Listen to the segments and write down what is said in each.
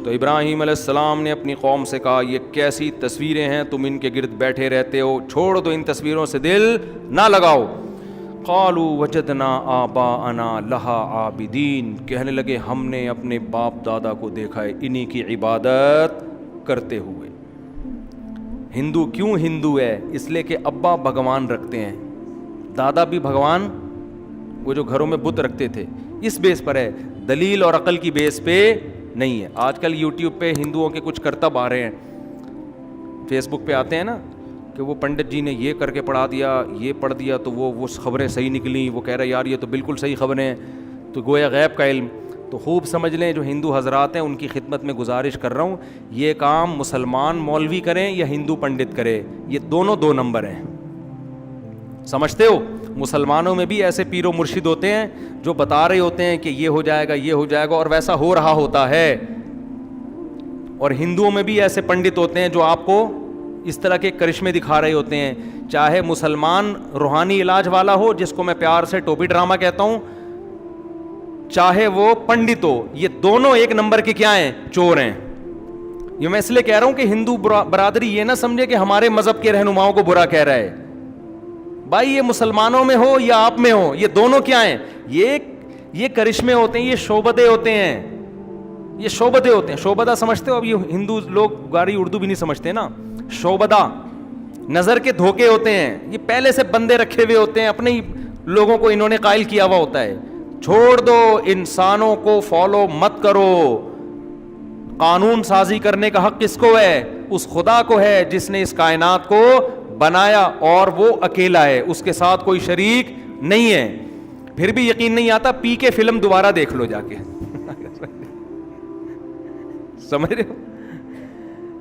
تو ابراہیم علیہ السلام نے اپنی قوم سے کہا یہ کیسی تصویریں ہیں, تم ان کے گرد بیٹھے رہتے ہو, چھوڑ دو ان تصویروں سے دل نہ لگاؤ. قالوا وجدنا آباءنا لہا عابدین, کہنے لگے ہم نے اپنے باپ دادا کو دیکھا ہے انہی کی عبادت کرتے ہوئے. ہندو کیوں ہندو ہے؟ اس لیے کہ ابا بھگوان رکھتے ہیں, دادا بھی بھگوان, وہ جو گھروں میں بت رکھتے تھے, اس بیس پر ہے, دلیل اور عقل کی بیس پہ نہیں ہے. آج کل یوٹیوب پہ ہندوؤں کے کچھ کرتب آ رہے ہیں, فیس بک پہ آتے ہیں نا, کہ وہ پنڈت جی نے یہ کر کے پڑھا دیا, یہ پڑھ دیا تو وہ خبریں صحیح نکلیں, وہ کہہ رہا ہے یار یہ تو بالکل صحیح خبریں ہیں, تو گویا غیب کا علم. تو خوب سمجھ لیں, جو ہندو حضرات ہیں ان کی خدمت میں گزارش کر رہا ہوں, یہ کام مسلمان مولوی کریں یا ہندو پنڈت کرے, یہ دونوں 2 نمبر ہیں. سمجھتے ہو؟ مسلمانوں میں بھی ایسے پیر و مرشد ہوتے ہیں جو بتا رہے ہوتے ہیں کہ یہ ہو جائے گا, یہ ہو جائے گا, اور ویسا ہو رہا ہوتا ہے. اور ہندوؤں میں بھی ایسے پنڈت ہوتے ہیں جو آپ کو اس طرح کے کرشمے دکھا رہے ہوتے ہیں, چاہے مسلمان روحانی علاج والا ہو جس کو میں پیار سے ٹوپی ڈرامہ کہتا ہوں, چاہے وہ پنڈت ہو, یہ دونوں 1 نمبر کے کیا ہیں؟ چور ہیں. یہ میں اس لیے کہہ رہا ہوں کہ ہندو برادری یہ نہ سمجھے کہ ہمارے مذہب کے رہنماؤں کو برا کہہ رہا ہے. بھائی یہ مسلمانوں میں ہو یا آپ میں ہو, یہ دونوں کیا ہیں؟ یہ کرشمے ہوتے ہیں, یہ شعبدے ہوتے ہیں, یہ شعبدے ہوتے ہیں. شعبدہ سمجھتے ہو؟ اب یہ ہندو لوگ گاری اردو بھی نہیں سمجھتے نا. شعبدہ نظر کے دھوکے ہوتے ہیں, یہ پہلے سے بندے رکھے ہوئے ہوتے ہیں, اپنے ہی لوگوں کو انہوں نے قائل کیا ہوا ہوتا ہے. چھوڑ دو, انسانوں کو فالو مت کرو. قانون سازی کرنے کا حق کس کو ہے؟ اس خدا کو ہے جس نے اس کائنات کو بنایا, اور وہ اکیلا ہے, اس کے ساتھ کوئی شریک نہیں ہے. پھر بھی یقین نہیں آتا, پی کے فلم دوبارہ دیکھ لو جا کے. سمجھ رہے ہو؟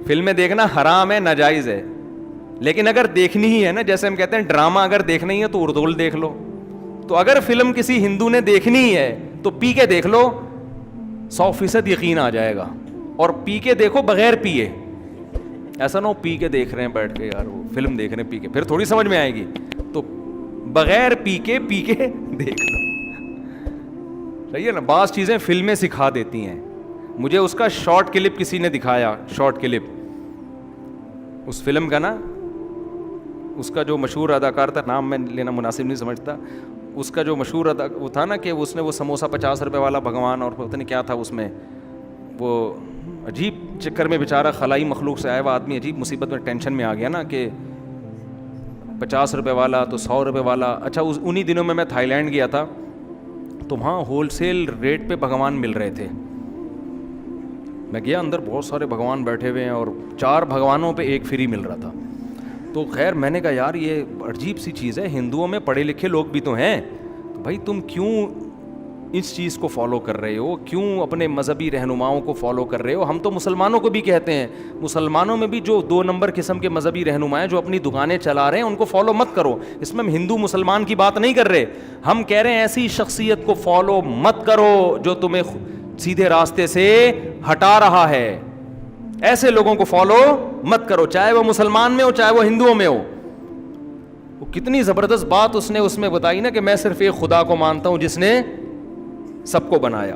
فلمیں دیکھنا حرام ہے, ناجائز ہے, لیکن اگر دیکھنی ہی ہے نا, جیسے ہم کہتے ہیں ڈرامہ اگر دیکھنا ہی ہے تو اردول دیکھ لو. تو اگر فلم کسی ہندو نے دیکھنی ہی ہے تو پی کے دیکھ لو, 100% یقین آ جائے گا. اور پی کے دیکھو بغیر پیے, ایسا نہ ہو پی کے دیکھ رہے ہیں بیٹھ کے, یار وہ فلم دیکھ رہے ہیں پی کے, پھر تھوڑی سمجھ میں آئے گی. تو بغیر پی کے دیکھ لو. صحیح ہے نا؟ بعض چیزیں فلمیں سکھا دیتی ہیں. مجھے اس کا شارٹ کلپ کسی نے دکھایا, شارٹ کلپ اس فلم کا نا, اس کا جو مشہور اداکار تھا, نام میں لینا مناسب نہیں سمجھتا, اس کا جو مشہور وہ تھا نا کہ اس نے وہ سموسہ 50 روپے والا بھگوان, اور پتہ نہیں کیا تھا اس میں, وہ عجیب چکر میں بیچارہ خلائی مخلوق سے آیا ہوا آدمی عجیب مصیبت میں ٹینشن میں آ گیا نا, کہ 50 روپے والا تو 100 روپے والا. اچھا انہی دنوں میں تھائی لینڈ گیا تھا, تو وہاں ہول سیل ریٹ پہ بھگوان مل رہے تھے. میں گیا, اندر بہت سارے بھگوان بیٹھے ہوئے ہیں, اور 4 بھگوانوں پہ 1 فری مل رہا تھا. تو خیر میں نے کہا یار یہ عجیب سی چیز ہے, ہندوؤں میں پڑھے لکھے لوگ بھی تو ہیں, تو بھائی تم کیوں اس چیز کو فالو کر رہے ہو, کیوں اپنے مذہبی رہنماؤں کو فالو کر رہے ہو؟ ہم تو مسلمانوں کو بھی کہتے ہیں, مسلمانوں میں بھی جو 2 نمبر قسم کے مذہبی رہنما ہیں جو اپنی دکانیں چلا رہے ہیں ان کو فالو مت کرو. اس میں ہم ہندو مسلمان کی بات نہیں کر رہے, ہم کہہ رہے ہیں ایسی شخصیت کو فالو مت کرو جو تمہیں سیدھے راستے سے ہٹا رہا ہے. ایسے لوگوں کو فالو مت کرو, چاہے وہ مسلمان میں ہو چاہے وہ ہندوؤں میں ہو. وہ کتنی زبردست بات اس نے اس میں بتائی نا, کہ میں صرف ایک خدا کو مانتا ہوں جس نے سب کو بنایا,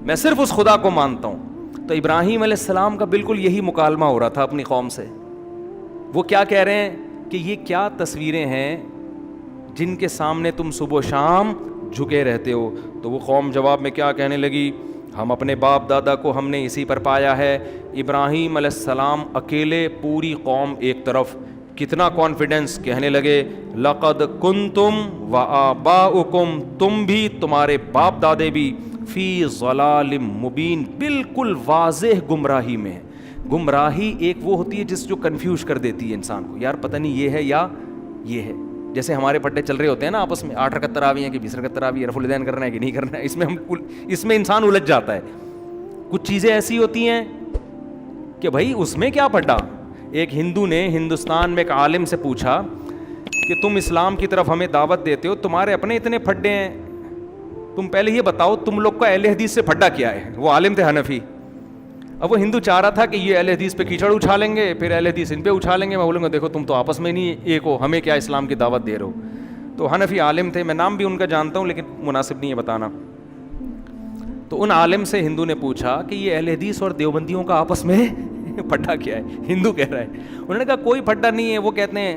میں صرف اس خدا کو مانتا ہوں. تو ابراہیم علیہ السلام کا بالکل یہی مکالمہ ہو رہا تھا اپنی قوم سے. وہ کیا کہہ رہے ہیں کہ یہ کیا تصویریں ہیں جن کے سامنے تم صبح و شام جھکے رہتے ہو. تو وہ قوم جواب میں کیا کہنے لگی, ہم اپنے باپ دادا کو ہم نے اسی پر پایا ہے. ابراہیم علیہ السلام اکیلے, پوری قوم ایک طرف. کتنا کانفیڈنس, کہنے لگے لقد کنتم وآباؤکم, تم بھی تمہارے باپ دادے بھی, فی ضلال مبین, بالکل واضح گمراہی میں. گمراہی ایک وہ ہوتی ہے جس جو کنفیوز کر دیتی ہے انسان کو, یار پتہ نہیں یہ ہے یا یہ ہے. جیسے ہمارے پٹے چل رہے ہوتے ہیں نا آپس میں, 8 رکعت تراویح ہیں کہ 20 رکعت تراویح, رفع الیدین کرنا ہے کہ نہیں کرنا ہے, اس میں انسان الجھ جاتا ہے. کچھ چیزیں ایسی ہوتی ہیں کہ بھائی اس میں کیا پڑھا. ایک ہندو نے ہندوستان میں ایک عالم سے پوچھا کہ تم اسلام کی طرف ہمیں دعوت دیتے ہو, تمہارے اپنے اتنے پھڈے ہیں, تم پہلے یہ بتاؤ تم لوگ کا اہل حدیث سے پھڈا کیا ہے. وہ عالم تھے حنفی. اب وہ ہندو چاہ رہا تھا کہ یہ اہل حدیث پہ کیچڑ اچھالیں گے, پھر اہل حدیث ان پہ اچھالیں گے. میں بولوں گا دیکھو تم تو آپس میں نہیں ایک ہو, ہمیں کیا اسلام کی دعوت دے رہے ہو. تو حنفی عالم تھے, میں نام بھی ان کا جانتا ہوں لیکن مناسب نہیں ہے بتانا. تو ان عالم سے ہندو نے پوچھا کہ یہ اہل حدیث اور دیوبندیوں کا آپس میں پھڈا کیا ہے؟ ہندو کہہ رہا ہے. انہوں نے کہا کوئی پھڈا نہیں ہے, وہ کہتے ہیں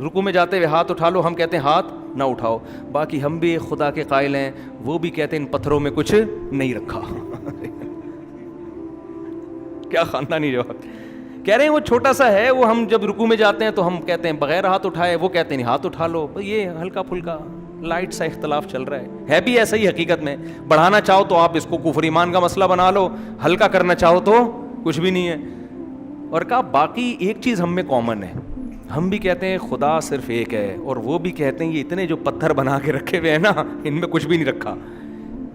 رکوع میں جاتے ہوئے ہاتھ اٹھا لو, ہم کہتے ہیں ہاتھ نہ اٹھاؤ. باقی ہم بھی خدا کے قائل ہیں, وہ بھی کہتے ہیں ان پتھروں میں کچھ نہیں رکھا. کیا خاندانی جواب. کہہ رہے ہیں وہ چھوٹا سا ہے, وہ ہم جب رکوع میں جاتے ہیں تو ہم کہتے ہیں بغیر ہاتھ اٹھائے, وہ کہتے ہیں ہاتھ اٹھا لو. یہ ہلکا پھلکا لائٹ سا اختلاف چل رہا ہے بھی ایسا ہی حقیقت میں. بڑھانا چاہو تو آپ اس کو کفر ایمان کا مسئلہ بنا لو, ہلکا کرنا چاہو تو کچھ بھی نہیں ہے. اور کہا باقی ایک چیز ہم میں کامن ہے, ہم بھی کہتے ہیں خدا صرف ایک ہے, اور وہ بھی کہتے ہیں یہ اتنے جو پتھر بنا کے رکھے ہوئے ہیں نا, ان میں کچھ بھی نہیں رکھا.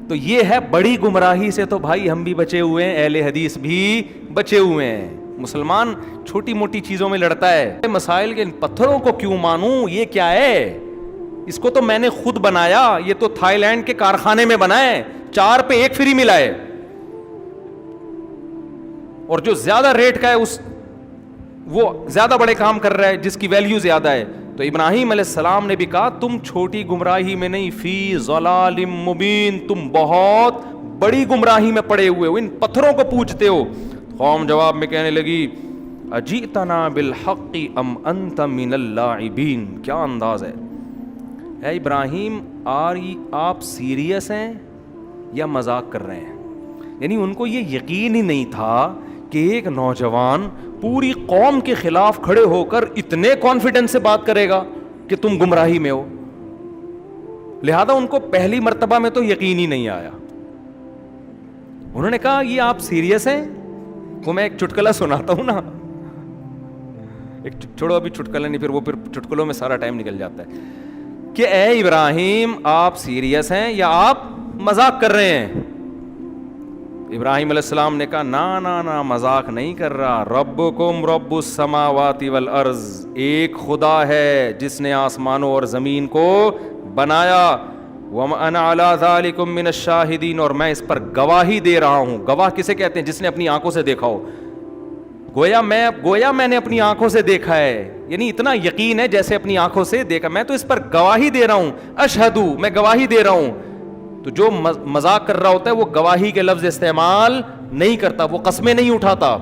تو یہ ہے بڑی گمراہی سے تو بھائی ہم بھی بچے ہوئے ہیں, اہل حدیث بھی بچے ہوئے ہیں. مسلمان چھوٹی موٹی چیزوں میں لڑتا ہے, مسائل کے پتھروں کو کیوں مانوں, یہ کیا ہے, اس کو تو میں نے خود بنایا, یہ تو تھائی لینڈ کے کارخانے میں بنا ہے, 4 پہ 1 فری ملا ہے, اور جو زیادہ ریٹ کا ہے وہ زیادہ بڑے کام کر رہا ہے جس کی ویلیو زیادہ ہے. تو ابراہیم علیہ السلام نے بھی کہا تم چھوٹی گمراہی میں نہیں, فی ضلال مبین, تم بہت بڑی گمراہی میں پڑے ہوئے ہو, ان پتھروں کو پوجتے ہو. قوم جواب میں کہنے لگی اجئتنا بالحق ام انت من اللاعبین. کیا انداز ہے, اے ابراہیم آپ سیریس ہیں یا مذاق کر رہے ہیں؟ یعنی ان کو یہ یقین ہی نہیں تھا کہ ایک نوجوان پوری قوم کے خلاف کھڑے ہو کر اتنے کانفیڈنس سے بات کرے گا کہ تم گمراہی میں ہو. لہذا ان کو پہلی مرتبہ میں تو یقین ہی نہیں آیا. انہوں نے کہا یہ آپ سیریس ہیں؟ وہ میں ایک چٹکلا سناتا ہوں نا, چھوڑو ابھی چٹکلا نہیں, پھر چٹکلوں میں سارا ٹائم نکل جاتا ہے, کہ اے ابراہیم آپ سیریس ہیں یا آپ مذاق کر رہے ہیں؟ ابراہیم علیہ السلام نے کہا نا مذاق نہیں کر رہا, ربکم رب السماوات والارض, ایک خدا ہے جس نے آسمانوں اور زمین کو بنایا, وانا علی ذالکم من الشاہدین, اور میں اس پر گواہی دے رہا ہوں. گواہ کسے کہتے ہیں؟ جس نے اپنی آنکھوں سے دیکھا ہو. گویا میں نے اپنی آنکھوں سے دیکھا ہے, یعنی اتنا یقین ہے جیسے اپنی آنکھوں سے دیکھا, میں تو اس پر گواہی دے رہا ہوں. اشہدو, میں گواہی دے رہا ہوں. تو جو مذاق کر رہا ہوتا ہے وہ گواہی کے لفظ استعمال نہیں کرتا, وہ قسمیں نہیں اٹھاتا.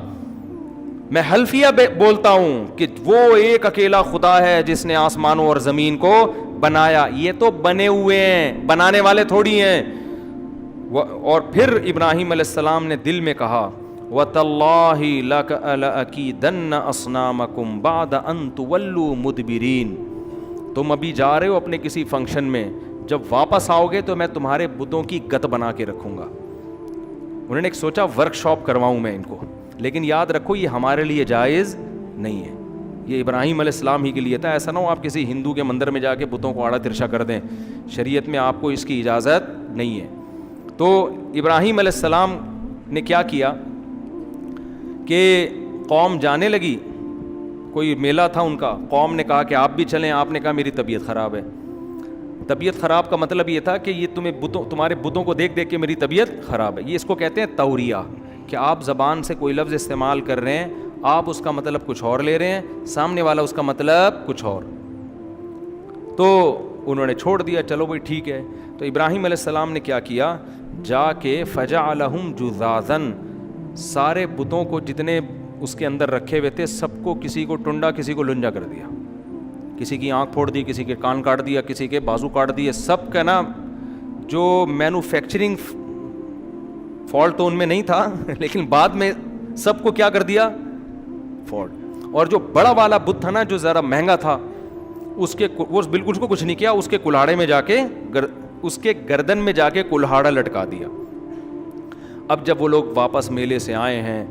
میں حلفیہ بولتا ہوں کہ وہ ایک اکیلا خدا ہے جس نے آسمانوں اور زمین کو بنایا. یہ تو بنے ہوئے ہیں, بنانے والے تھوڑی ہیں. اور پھر ابراہیم علیہ السلام نے دل میں کہا وَتَاللَّهِ لَأَكِيدَنَّ أَصْنَامَكُمْ بَعْدَ أَن تُوَلُّوا مُدْبِرِينَ. تم ابھی جا رہے ہو اپنے کسی فنکشن میں, جب واپس آؤ گے تو میں تمہارے بتوں کی گت بنا کے رکھوں گا. انہوں نے ایک سوچا ورک شاپ کرواؤں میں ان کو, لیکن یاد رکھو یہ ہمارے لیے جائز نہیں ہے, یہ ابراہیم علیہ السلام ہی کے لیے تھا. ایسا نہ ہو آپ کسی ہندو کے مندر میں جا کے بتوں کو آڑا ترشا کر دیں, شریعت میں آپ کو اس کی اجازت نہیں ہے. تو ابراہیم علیہ السلام نے کیا کیا کہ قوم جانے لگی, کوئی میلہ تھا ان کا, قوم نے کہا کہ آپ بھی چلیں, آپ نے کہا میری طبیعت خراب ہے. طبیعت خراب کا مطلب یہ تھا کہ یہ تمہارے بتوں کو دیکھ دیکھ کے میری طبیعت خراب ہے. یہ اس کو کہتے ہیں توریہ, کہ آپ زبان سے کوئی لفظ استعمال کر رہے ہیں, آپ اس کا مطلب کچھ اور لے رہے ہیں, سامنے والا اس کا مطلب کچھ اور. تو انہوں نے چھوڑ دیا, چلو بھائی ٹھیک ہے. تو ابراہیم علیہ السلام نے کیا کیا, جا کے فجعلہم جذاذاً, سارے بتوں کو جتنے اس کے اندر رکھے ہوئے تھے سب کو, کسی کو ٹنڈا کسی کو لنجا کر دیا, کسی کی آنکھ پھوڑ دی, کسی کے کان کاٹ دیا, کسی کے بازو کاٹ دیے. سب کا نا جو مینوفیکچرنگ فالٹ تو ان میں نہیں تھا, لیکن بعد میں سب کو کیا کر دیا, فالٹ. اور جو بڑا والا بت تھا نا, جو ذرا مہنگا تھا, وہ بالکل اس کو کچھ نہیں کیا, اس کے کلاڑے میں جا کے, اس کے گردن میں جا کے کلہاڑا لٹکا دیا. اب جب وہ لوگ واپس میلے سے آئے ہیں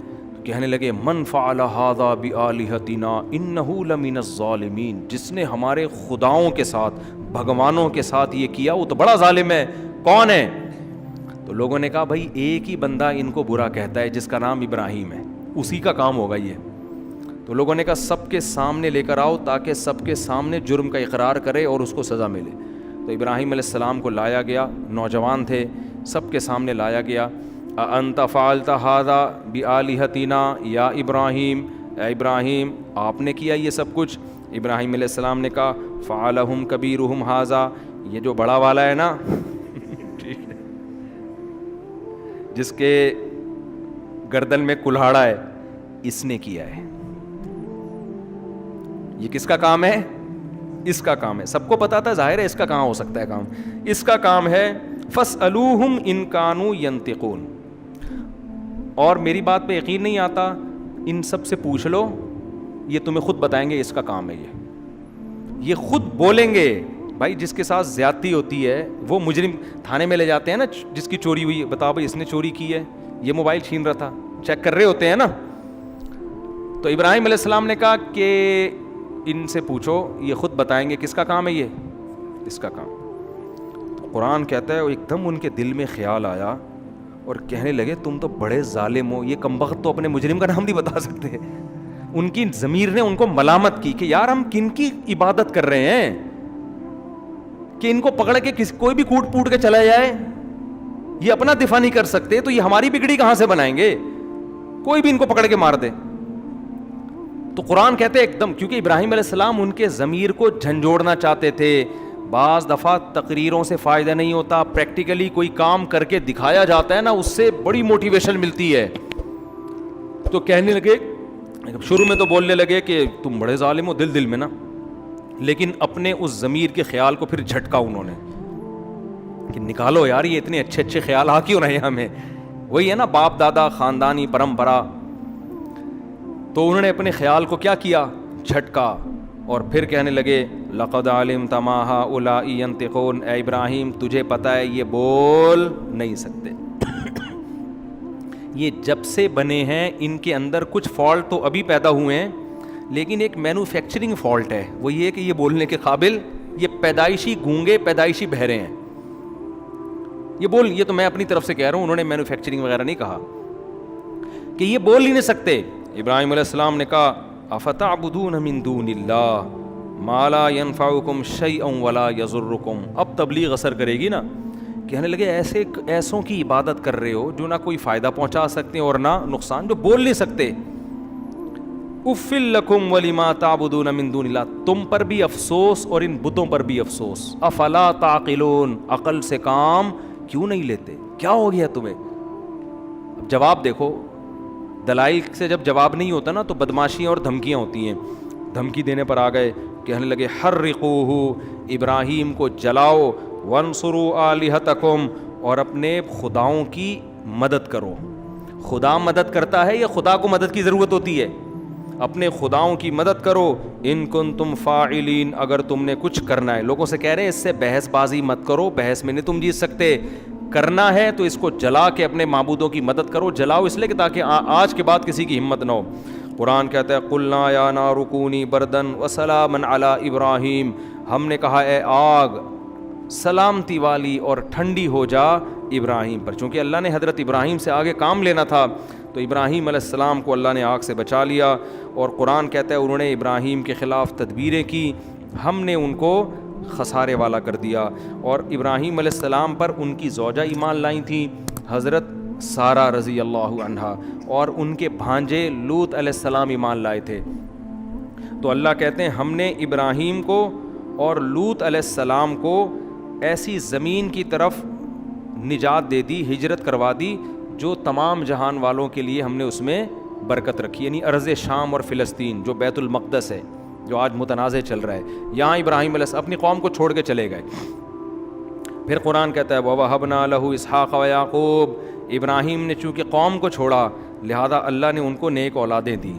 کہنے لگے من فعل ھذا بآلہتنا انہ لمن الظالمین, جس نے ہمارے خداؤں کے ساتھ, بھگوانوں کے ساتھ یہ کیا وہ تو بڑا ظالم ہے. کون ہے؟ تو لوگوں نے کہا بھائی ایک ہی بندہ ان کو برا کہتا ہے جس کا نام ابراہیم ہے, اسی کا کام ہوگا یہ. تو لوگوں نے کہا سب کے سامنے لے کر آؤ تاکہ سب کے سامنے جرم کا اقرار کرے اور اس کو سزا ملے. تو ابراہیم علیہ السلام کو لایا گیا, نوجوان تھے, سب کے سامنے لایا گیا. انت فعلت ھذا بآلہتنا یا ابراہیم, اے ابراہیم آپ نے کیا یہ سب کچھ؟ ابراہیم علیہ السلام نے کہا فعلہم کبیرہم ھذا, یہ جو بڑا والا ہے نا, ٹھیک ہے, جس کے گردن میں کلہاڑا ہے اس نے کیا ہے. یہ کس کا کام ہے؟ اس کا کام ہے. سب کو پتا تھا ظاہر ہے اس کا کہاں ہو سکتا ہے کام. اس کا کام ہے فَاسْأَلُوهُمْ إِن كَانُوا يَنْطِقُونَ. اور میری بات پہ یقین نہیں آتا، ان سب سے پوچھ لو، یہ تمہیں خود بتائیں گے اس کا کام ہے. یہ خود بولیں گے. بھائی جس کے ساتھ زیادتی ہوتی ہے وہ مجرم تھانے میں لے جاتے ہیں نا، جس کی چوری ہوئی، بتاؤ بھائی اس نے چوری کی ہے، یہ موبائل چھین رہا تھا، چیک کر رہے ہوتے ہیں نا. تو ابراہیم علیہ السلام نے کہا کہ ان سے پوچھو، یہ خود بتائیں گے کس کا کام ہے، یہ اس کا کام. تو قرآن کہتا ہے ایک دم ان کے دل میں خیال آیا اور کہنے لگے تم تو بڑے ظالم ہو. یہ کمبخت تو اپنے مجرم کا نام نہیں بتا سکتے. ان کی ضمیر نے ان کو ملامت کی کہ یار ہم کن کی عبادت کر رہے ہیں کہ ان کو پکڑ کے کوئی بھی کوٹ پوٹ کے چلا جائے، یہ اپنا دفاع نہیں کر سکتے تو یہ ہماری بگڑی کہاں سے بنائیں گے، کوئی بھی ان کو پکڑ کے مار دے. تو قرآن کہتے ہیں ایک دم، کیونکہ ابراہیم علیہ السلام ان کے ضمیر کو جھنجھوڑنا چاہتے تھے. بعض دفعہ تقریروں سے فائدہ نہیں ہوتا، پریکٹیکلی کوئی کام کر کے دکھایا جاتا ہے نا، اس سے بڑی موٹیویشن ملتی ہے. تو کہنے لگے، شروع میں تو بولنے لگے کہ تم بڑے ظالم ہو دل میں نا، لیکن اپنے اس ضمیر کے خیال کو پھر جھٹکا انہوں نے کہ نکالو یار، یہ اتنے اچھے اچھے خیال آ کیوں رہے ہیں ہمیں. وہی ہے نا باپ دادا خاندانی پرمپرا. تو انہوں نے اپنے خیال کو کیا کیا، جھٹکا، اور پھر کہنے لگے لقد علمت ما هؤلاء ينطقون. اے ابراہیم تجھے پتہ ہے یہ بول نہیں سکتے. یہ جب سے بنے ہیں ان کے اندر کچھ فالٹ تو ابھی پیدا ہوئے ہیں، لیکن ایک مینوفیکچرنگ فالٹ ہے، وہ یہ کہ یہ بولنے کے قابل، یہ پیدائشی گونگے، پیدائشی بہرے ہیں. یہ تو میں اپنی طرف سے کہہ رہا ہوں، انہوں نے مینوفیکچرنگ وغیرہ نہیں کہا کہ یہ بول ہی نہیں سکتے. ابراہیم علیہ السلام نے کہا افتعبدون من دون اللہ ما لا ينفعکم شیئا ولا یضرکم. اب تبلیغ اثر کرے گی نا. کہنے لگے ایسوں کی عبادت کر رہے ہو جو نہ کوئی فائدہ پہنچا سکتے اور نہ نقصان، جو بول نہیں سکتے. اف لکم ولما تعبدون من دون اللہ. تم پر بھی افسوس اور ان بتوں پر بھی افسوس. افلا تعقلون. عقل سے کام کیوں نہیں لیتے؟ کیا ہو گیا تمہیں؟ اب جواب دیکھو، دلائل سے جب جواب نہیں ہوتا نا تو بدماشیاں اور دھمکیاں ہوتی ہیں. دھمکی دینے پر آ گئے، کہنے لگے حرقوہ، ابراہیم کو جلاؤ، وانصروا آلہتکم، اور اپنے خداؤں کی مدد کرو. خدا مدد کرتا ہے یا خدا کو مدد کی ضرورت ہوتی ہے؟ اپنے خداؤں کی مدد کرو. ان کنتم فاعلین، اگر تم نے کچھ کرنا ہے. لوگوں سے کہہ رہے ہیں اس سے بحث بازی مت کرو، بحث میں نہیں تم جیت سکتے. کرنا ہے تو اس کو جلا کے اپنے معبودوں کی مدد کرو. جلاؤ اس لیے کہ تاکہ آج کے بعد کسی کی ہمت نہ ہو. قرآن کہتا ہے قلنا یا نار کونی بردن وسلاما علی ابراہیم. ہم نے کہا اے آگ سلامتی والی اور ٹھنڈی ہو جا ابراہیم پر. چونکہ اللہ نے حضرت ابراہیم سے آگے کام لینا تھا تو ابراہیم علیہ السلام کو اللہ نے آگ سے بچا لیا. اور قرآن کہتا ہے انہوں نے ابراہیم کے خلاف تدبیریں کی، ہم نے ان کو خسارے والا کر دیا. اور ابراہیم علیہ السلام پر ان کی زوجہ ایمان لائی تھیں، حضرت سارہ رضی اللہ عنہا، اور ان کے بھانجے لوط علیہ السلام ایمان لائے تھے. تو اللہ کہتے ہیں ہم نے ابراہیم کو اور لوط علیہ السلام کو ایسی زمین کی طرف نجات دے دی، ہجرت کروا دی جو تمام جہان والوں کے لیے ہم نے اس میں برکت رکھی. یعنی ارض شام اور فلسطین جو بیت المقدس ہے، جو آج متنازع چل رہا ہے، یہاں ابراہیم علیہ السلام اپنی قوم کو چھوڑ کے چلے گئے. پھر قرآن کہتا ہے وَوَهَبْنَا لَهُ إِسْحَاقَ وَيَعْقُوبَ. ابراہیم نے چونکہ قوم کو چھوڑا لہذا اللہ نے ان کو نیک اولادیں دی،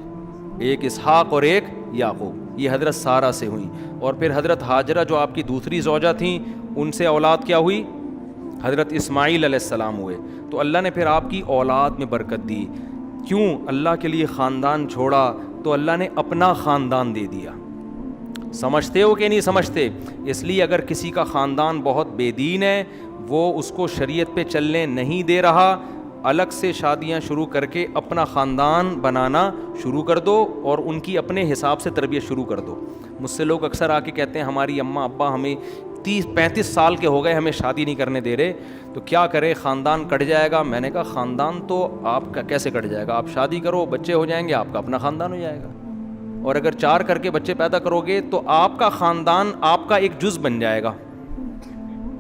ایک اسحاق اور ایک یعقوب. یہ حضرت سارہ سے ہوئیں. اور پھر حضرت ہاجرہ جو آپ کی دوسری زوجہ تھیں، ان سے اولاد کیا ہوئی؟ حضرت اسماعیل علیہ السلام ہوئے. تو اللہ نے پھر آپ کی اولاد میں برکت دی. کیوں؟ اللہ کے لیے خاندان چھوڑا تو اللہ نے اپنا خاندان دے دیا. سمجھتے ہو کہ نہیں سمجھتے؟ اس لیے اگر کسی کا خاندان بہت بے دین ہے، وہ اس کو شریعت پہ چلنے نہیں دے رہا، الگ سے شادیاں شروع کر کے اپنا خاندان بنانا شروع کر دو اور ان کی اپنے حساب سے تربیت شروع کر دو. مجھ سے لوگ اکثر آ کے کہتے ہیں ہماری اماں ابا ہمیں 30-35 سال کے ہو گئے، ہمیں شادی نہیں کرنے دے رہے، تو کیا کرے، خاندان کٹ جائے گا. میں نے کہا خاندان تو آپ کا کیسے کٹ جائے گا؟ آپ شادی کرو، بچے ہو جائیں گے، آپ کا اپنا خاندان ہو جائے گا. اور اگر 4 کر کے بچے پیدا کرو گے تو آپ کا خاندان آپ کا ایک جز بن جائے گا.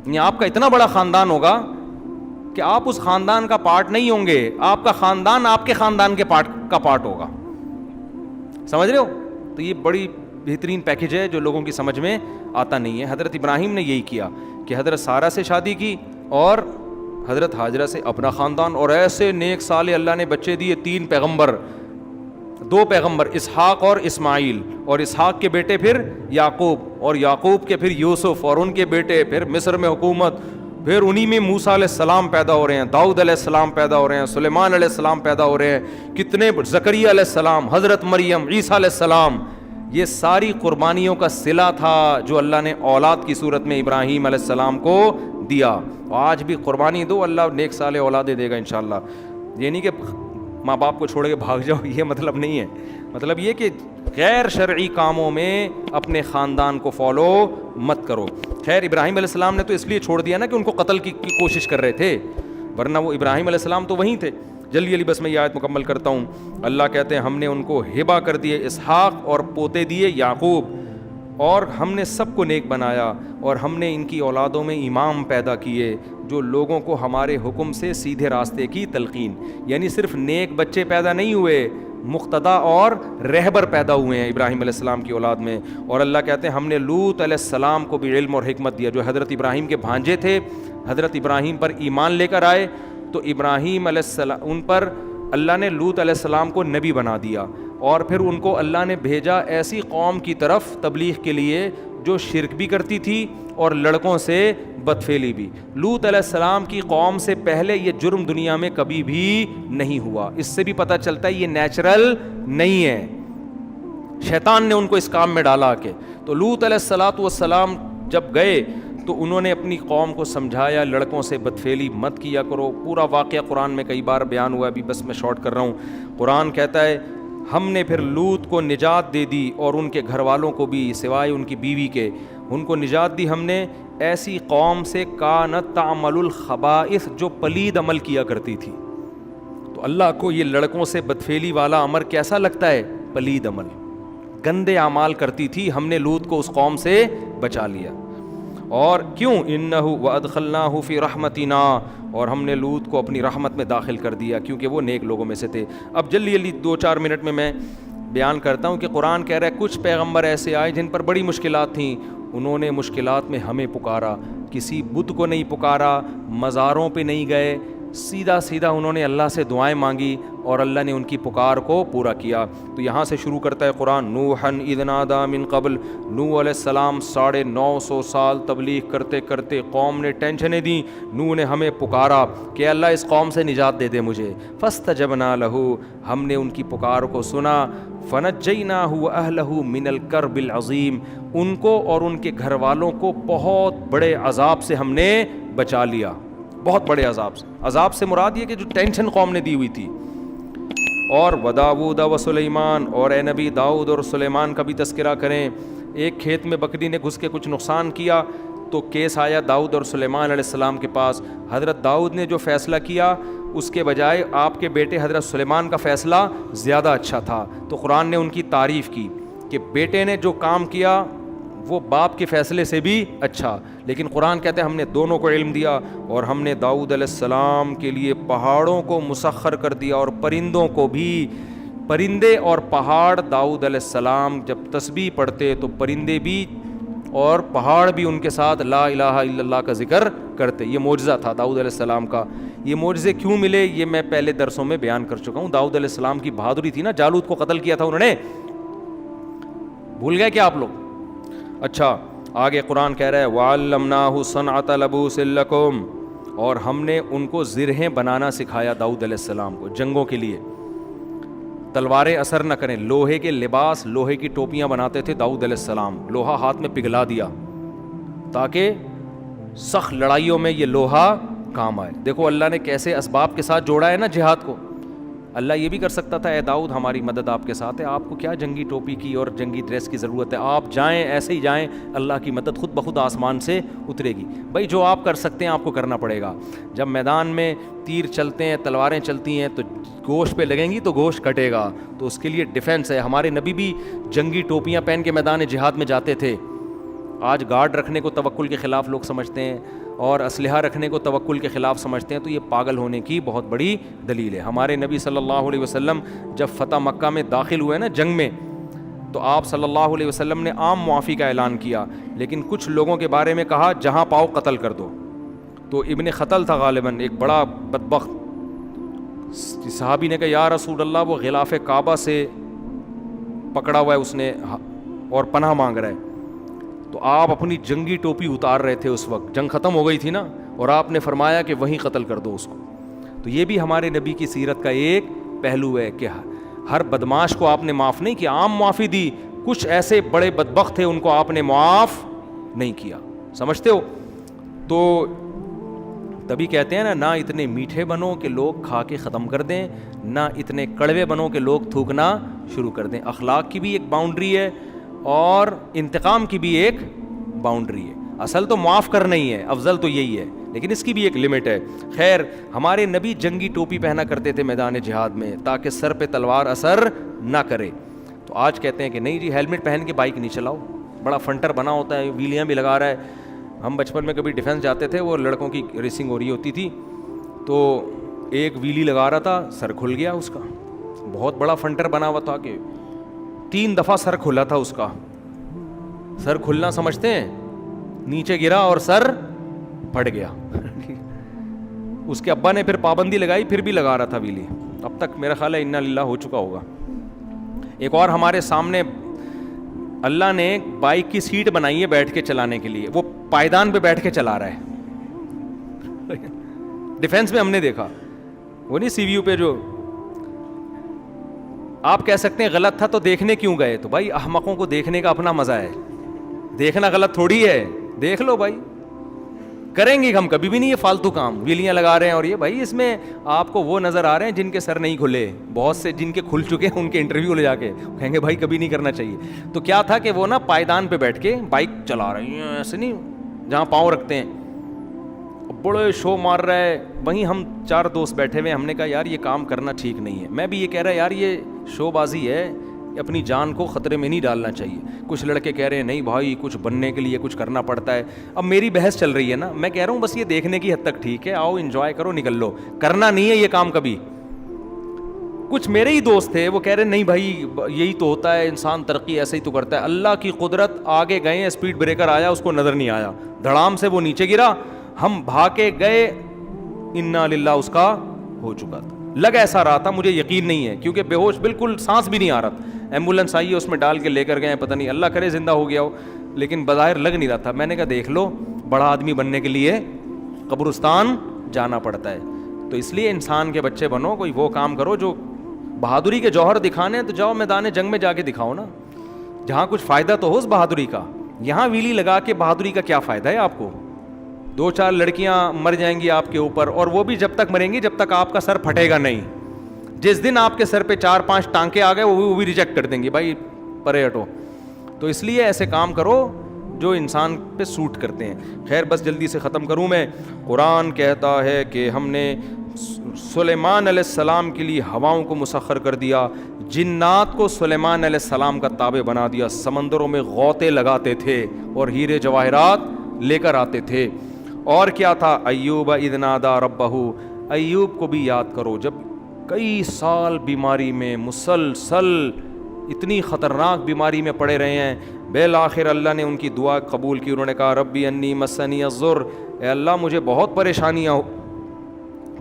یعنی آپ کا اتنا بڑا خاندان ہوگا کہ آپ اس خاندان کا پارٹ نہیں ہوں گے, آپ کا خاندان آپ کے خاندان کے پارٹ ہوگا. سمجھ رہے ہو؟ تو یہ بڑی بہترین پیکج ہے جو لوگوں کی سمجھ میں آتا نہیں ہے. حضرت ابراہیم نے یہی کیا کہ حضرت سارہ سے شادی کی اور حضرت ہاجرہ سے اپنا خاندان, اور ایسے نیک صالح اللہ نے بچے دیے, 3 پیغمبر, 2 پیغمبر اسحاق اور اسماعیل, اور اسحاق کے بیٹے پھر یعقوب, اور یعقوب کے پھر یوسف, اور ان کے بیٹے پھر مصر میں حکومت, پھر انہی میں موسیٰ علیہ السلام پیدا ہو رہے ہیں, داؤد علیہ السلام پیدا ہو رہے ہیں, سلیمان علیہ السلام پیدا ہو رہے ہیں, کتنے زکریا علیہ السلام, حضرت مریم, عیسیٰ علیہ السلام. یہ ساری قربانیوں کا صلہ تھا جو اللہ نے اولاد کی صورت میں ابراہیم علیہ السلام کو دیا. آج بھی قربانی دو, اللہ نیک صالح اولادیں دے گا انشاءاللہ. یہ نہیں کہ ماں باپ کو چھوڑ کے بھاگ جاؤ, یہ مطلب نہیں ہے. مطلب یہ کہ غیر شرعی کاموں میں اپنے خاندان کو فالو مت کرو. خیر ابراہیم علیہ السلام نے تو اس لیے چھوڑ دیا نا کہ ان کو قتل کی کوشش کر رہے تھے, ورنہ وہ ابراہیم علیہ السلام تو وہیں تھے. جلدی بس میں یہ آیت مکمل کرتا ہوں. اللہ کہتے ہیں ہم نے ان کو ہبہ کر دیے اسحاق اور پوتے دیے یعقوب, اور ہم نے سب کو نیک بنایا, اور ہم نے ان کی اولادوں میں امام پیدا کیے جو لوگوں کو ہمارے حکم سے سیدھے راستے کی تلقین. یعنی صرف نیک بچے پیدا نہیں ہوئے, مقتدا اور رہبر پیدا ہوئے ہیں ابراہیم علیہ السلام کی اولاد میں. اور اللہ کہتے ہیں ہم نے لوط علیہ السلام کو بھی علم اور حکمت دیا, جو حضرت ابراہیم کے بھانجے تھے, حضرت ابراہیم پر ایمان لے کر آئے, تو ابراہیم علیہ السلام ان پر اللہ نے لوط علیہ السلام کو نبی بنا دیا, اور پھر ان کو اللہ نے بھیجا ایسی قوم کی طرف تبلیغ کے لیے جو شرک بھی کرتی تھی اور لڑکوں سے بدفعلی بھی. لوط علیہ السلام کی قوم سے پہلے یہ جرم دنیا میں کبھی بھی نہیں ہوا. اس سے بھی پتہ چلتا ہے یہ نیچرل نہیں ہے, شیطان نے ان کو اس کام میں ڈالا کے. تو لوط علیہ السلام جب گئے تو انہوں نے اپنی قوم کو سمجھایا لڑکوں سے بدفعلی مت کیا کرو. پورا واقعہ قرآن میں کئی بار بیان ہوا ہے, ابھی بس میں شارٹ کر رہا ہوں. قرآن کہتا ہے ہم نے پھر لوط کو نجات دے دی, اور ان کے گھر والوں کو بھی سوائے ان کی بیوی کے, ان کو نجات دی ہم نے ایسی قوم سے کانت تعمل الخبائث, جو پلید عمل کیا کرتی تھی. تو اللہ کو یہ لڑکوں سے بدفعلی والا امر کیسا لگتا ہے؟ پلید عمل, گندے اعمال کرتی تھی, ہم نے لوط کو اس قوم سے بچا لیا. اور کیوں؟ انہ وادخلناہ فی رحمتنا, اور ہم نے لوط کو اپنی رحمت میں داخل کر دیا کیونکہ وہ نیک لوگوں میں سے تھے. اب جلدی 2-4 منٹ میں بیان کرتا ہوں کہ قرآن کہہ رہا ہے کچھ پیغمبر ایسے آئے جن پر بڑی مشکلات تھیں, انہوں نے مشکلات میں ہمیں پکارا, کسی بت کو نہیں پکارا, مزاروں پہ نہیں گئے, سیدھا انہوں نے اللہ سے دعائیں مانگی اور اللہ نے ان کی پکار کو پورا کیا. تو یہاں سے شروع کرتا ہے قرآن, نوحن اذ نادی من قبل, نوح علیہ السلام 950 سال تبلیغ کرتے کرتے قوم نے ٹینشنیں دیں, نوح نے ہمیں پکارا کہ اللہ اس قوم سے نجات دے دے مجھے. فاستجبنا لہ, ہم نے ان کی پکار کو سنا, فنجیناہ واہلہ من الکرب العظیم, ان کو اور ان کے گھر والوں کو بہت بڑے عذاب سے ہم نے بچا لیا, بہت بڑے عذاب سے. عذاب سے مراد یہ کہ جو ٹینشن قوم نے دی ہوئی تھی. اور وداؤد و سلیمان, اور اے نبی داؤد اور سلیمان کا بھی تذکرہ کریں. ایک کھیت میں بکری نے گھس کے کچھ نقصان کیا تو کیس آیا داؤد اور سلیمان علیہ السلام کے پاس. حضرت داؤد نے جو فیصلہ کیا اس کے بجائے آپ کے بیٹے حضرت سلیمان کا فیصلہ زیادہ اچھا تھا. تو قرآن نے ان کی تعریف کی کہ بیٹے نے جو کام کیا وہ باپ کے فیصلے سے بھی اچھا. لیکن قرآن کہتے ہیں ہم نے دونوں کو علم دیا, اور ہم نے داؤد علیہ السلام کے لیے پہاڑوں کو مسخر کر دیا اور پرندوں کو بھی. پرندے اور پہاڑ, داؤد علیہ السلام جب تسبیح پڑھتے تو پرندے بھی اور پہاڑ بھی ان کے ساتھ لا الہ الا اللہ کا ذکر کرتے. یہ معجزہ تھا داؤد علیہ السلام کا. یہ معجزے کیوں ملے یہ میں پہلے درسوں میں بیان کر چکا ہوں. داؤد علیہ السلام کی بہادری تھی نا, جالوت کو قتل کیا تھا انہوں نے, بھول گئے کیا آپ لوگ؟ اچھا آگے قرآن کہہ رہا ہے وَعَلَّمْنَاهُ صَنْعَةَ لَبُوسٍ لَكُمْ, اور ہم نے ان کو زرہیں بنانا سکھایا داؤد علیہ السلام کو جنگوں کے لیے. تلواریں اثر نہ کریں, لوہے کے لباس, لوہے کی ٹوپیاں بناتے تھے داؤد علیہ السلام. لوہا ہاتھ میں پگھلا دیا تاکہ سخت لڑائیوں میں یہ لوہا کام آئے. دیکھو اللہ نے کیسے اسباب کے ساتھ جوڑا ہے نا جہاد کو. اللہ یہ بھی کر سکتا تھا اے داؤد ہماری مدد آپ کے ساتھ ہے, آپ کو کیا جنگی ٹوپی کی اور جنگی ڈریس کی ضرورت ہے, آپ جائیں ایسے ہی جائیں, اللہ کی مدد خود بخود آسمان سے اترے گی. بھائی جو آپ کر سکتے ہیں آپ کو کرنا پڑے گا. جب میدان میں تیر چلتے ہیں, تلواریں چلتی ہیں تو گوشت پہ لگیں گی تو گوشت کٹے گا, تو اس کے لیے ڈیفینس ہے. ہمارے نبی بھی جنگی ٹوپیاں پہن کے میدان جہاد میں جاتے تھے. آج گارڈ رکھنے کو توکل کے خلاف لوگ سمجھتے ہیں, اور اسلحہ رکھنے کو توکل کے خلاف سمجھتے ہیں تو یہ پاگل ہونے کی بہت بڑی دلیل ہے. ہمارے نبی صلی اللہ علیہ وسلم جب فتح مکہ میں داخل ہوئے نا جنگ میں, تو آپ صلی اللہ علیہ وسلم نے عام معافی کا اعلان کیا, لیکن کچھ لوگوں کے بارے میں کہا جہاں پاؤ قتل کر دو. تو ابن خطل تھا غالباً, ایک بڑا بدبخت صحابی نے کہا یا رسول اللہ وہ غلاف کعبہ سے پکڑا ہوا ہے اس نے اور پناہ مانگ رہا ہے. تو آپ اپنی جنگی ٹوپی اتار رہے تھے, اس وقت جنگ ختم ہو گئی تھی نا, اور آپ نے فرمایا کہ وہیں قتل کر دو اس کو. تو یہ بھی ہمارے نبی کی سیرت کا ایک پہلو ہے کہ ہر بدماش کو آپ نے معاف نہیں کیا, عام معافی دی. کچھ ایسے بڑے بدبخت تھے ان کو آپ نے معاف نہیں کیا, سمجھتے ہو. تو تبھی کہتے ہیں نا, نہ اتنے میٹھے بنو کہ لوگ کھا کے ختم کر دیں, نہ اتنے کڑوے بنو کہ لوگ تھوکنا شروع کر دیں. اخلاق کی بھی ایک باؤنڈری ہے اور انتقام کی بھی ایک باؤنڈری ہے. اصل تو معاف کرنا ہی ہے, افضل تو یہی ہے, لیکن اس کی بھی ایک لمٹ ہے. خیر, ہمارے نبی جنگی ٹوپی پہنا کرتے تھے میدان جہاد میں تاکہ سر پہ تلوار اثر نہ کرے. تو آج کہتے ہیں کہ نہیں جی ہیلمٹ پہن کے بائک نہیں چلاؤ, بڑا فنٹر بنا ہوتا ہے, ویلیاں بھی لگا رہا ہے. ہم بچپن میں کبھی ڈیفینس جاتے تھے, وہ لڑکوں کی ریسنگ ہو رہی ہوتی تھی, تو ایک ویلی لگا رہا تھا, سر کھل گیا اس کا. بہت بڑا فنٹر بنا ہوا تھا کہ 3 دفعہ سر کھلا تھا اس کا. سر کھلنا سمجھتے ہیں, نیچے گرا اور سر پھٹ گیا. اس کے ابا نے پھر پابندی لگائی, پھر بھی لگا رہا تھا ویلی. اب تک میرا خیال ہے انا للہ ہو چکا ہوگا. ایک اور ہمارے سامنے اللہ نے بائک کی سیٹ بنائی ہے بیٹھ کے چلانے کے لیے, وہ پائیدان پہ بیٹھ کے چلا رہا ہے. ڈیفینس میں ہم نے دیکھا, وہ نہیں سی وی یو پہ جو آپ کہہ سکتے ہیں غلط تھا تو دیکھنے کیوں گئے. تو بھائی احمقوں کو دیکھنے کا اپنا مزہ ہے, دیکھنا غلط تھوڑی ہے, دیکھ لو بھائی. کریں گے ہم کبھی بھی نہیں یہ فالتو کام, ویلیاں لگا رہے ہیں. اور یہ بھائی اس میں آپ کو وہ نظر آ رہے ہیں جن کے سر نہیں کھلے, بہت سے جن کے کھل چکے ہیں ان کے انٹرویو لے جا کے کہیں گے بھائی کبھی نہیں کرنا چاہیے. تو کیا تھا کہ وہ نا پائیدان پہ بیٹھ کے بائک چلا رہے ہیں, ایسے نہیں جہاں پاؤں رکھتے ہیں, بڑے شو مار رہا ہے. وہیں ہم 4 دوست بیٹھے ہوئے, ہم نے کہا یار یہ کام کرنا ٹھیک نہیں ہے. میں بھی یہ کہہ رہا یار یہ شو بازی ہے, اپنی جان کو خطرے میں نہیں ڈالنا چاہیے. کچھ لڑکے کہہ رہے ہیں نہیں بھائی کچھ بننے کے لیے کچھ کرنا پڑتا ہے. اب میری بحث چل رہی ہے نا, میں کہہ رہا ہوں بس یہ دیکھنے کی حد تک ٹھیک ہے, آؤ انجوائے کرو نکل لو, کرنا نہیں ہے یہ کام کبھی. کچھ میرے ہی دوست تھے وہ کہہ رہے نہیں بھائی یہی تو ہوتا ہے, انسان ترقی ایسے ہی تو کرتا ہے. اللہ کی قدرت, آگے گئے ہیں اسپیڈ بریکر آیا اس کو نظر نہیں آیا, دھڑام سے وہ نیچے گرا, ہم بھاگ کے گئے, انا للہ اس کا ہو چکا تھا. لگ ایسا رہا تھا, مجھے یقین نہیں ہے کیونکہ بے ہوش بالکل, سانس بھی نہیں آ رہا تھا. ایمبولینس آئی ہے اس میں ڈال کے لے کر گئے, پتہ نہیں اللہ کرے زندہ ہو گیا ہو, لیکن بظاہر لگ نہیں رہا تھا. میں نے کہا دیکھ لو, بڑا آدمی بننے کے لیے قبرستان جانا پڑتا ہے. تو اس لیے انسان کے بچے بنو, کوئی وہ کام کرو جو بہادری کے جوہر دکھانے ہیں تو جاؤ میدان جنگ میں جا کے دکھاؤ نا, جہاں کچھ فائدہ تو ہو اس بہادری کا. یہاں ویلی لگا کے بہادری کا کیا فائدہ ہے آپ کو؟ 2-4 لڑکیاں مر جائیں گی آپ کے اوپر, اور وہ بھی جب تک مریں گی جب تک آپ کا سر پھٹے گا نہیں. جس دن آپ کے سر پہ 4-5 ٹانکے آ گئے وہ بھی ریجیکٹ کر دیں گے, بھائی پرے ہٹو. تو اس لیے ایسے کام کرو جو انسان پہ سوٹ کرتے ہیں. خیر بس جلدی سے ختم کروں میں. قرآن کہتا ہے کہ ہم نے سلیمان علیہ السلام کے لیے ہواؤں کو مسخر کر دیا, جنات کو سلیمان علیہ السلام کا تابع بنا دیا, سمندروں میں غوطے لگاتے تھے اور ہیرے جواہرات لے کر آتے تھے. اور کیا تھا, ایوب اذ نادی ربہ, ایوب کو بھی یاد کرو جب کئی سال بیماری میں مسلسل اتنی خطرناک بیماری میں پڑے رہے ہیں, بالآخر اللہ نے ان کی دعا قبول کی. انہوں نے کہا ربی انی مسنی الضر, اے اللہ مجھے بہت پریشانیاں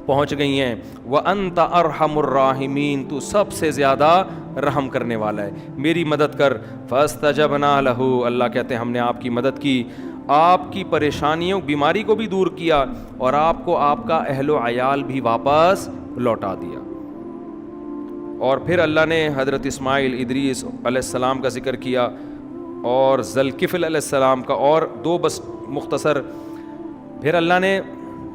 پہنچ گئی ہیں, وانت ارحم الراحمین, تو سب سے زیادہ رحم کرنے والا ہے, میری مدد کر. فاستجبنا لہ, اللہ کہتے ہیں ہم نے آپ کی مدد کی, آپ کی پریشانیوں بیماری کو بھی دور کیا اور آپ کو آپ کا اہل و عیال بھی واپس لوٹا دیا. اور پھر اللہ نے حضرت اسماعیل ادریس علیہ السلام کا ذکر کیا اور ذوالکفل علیہ السلام کا, اور 2 بس مختصر. پھر اللہ نے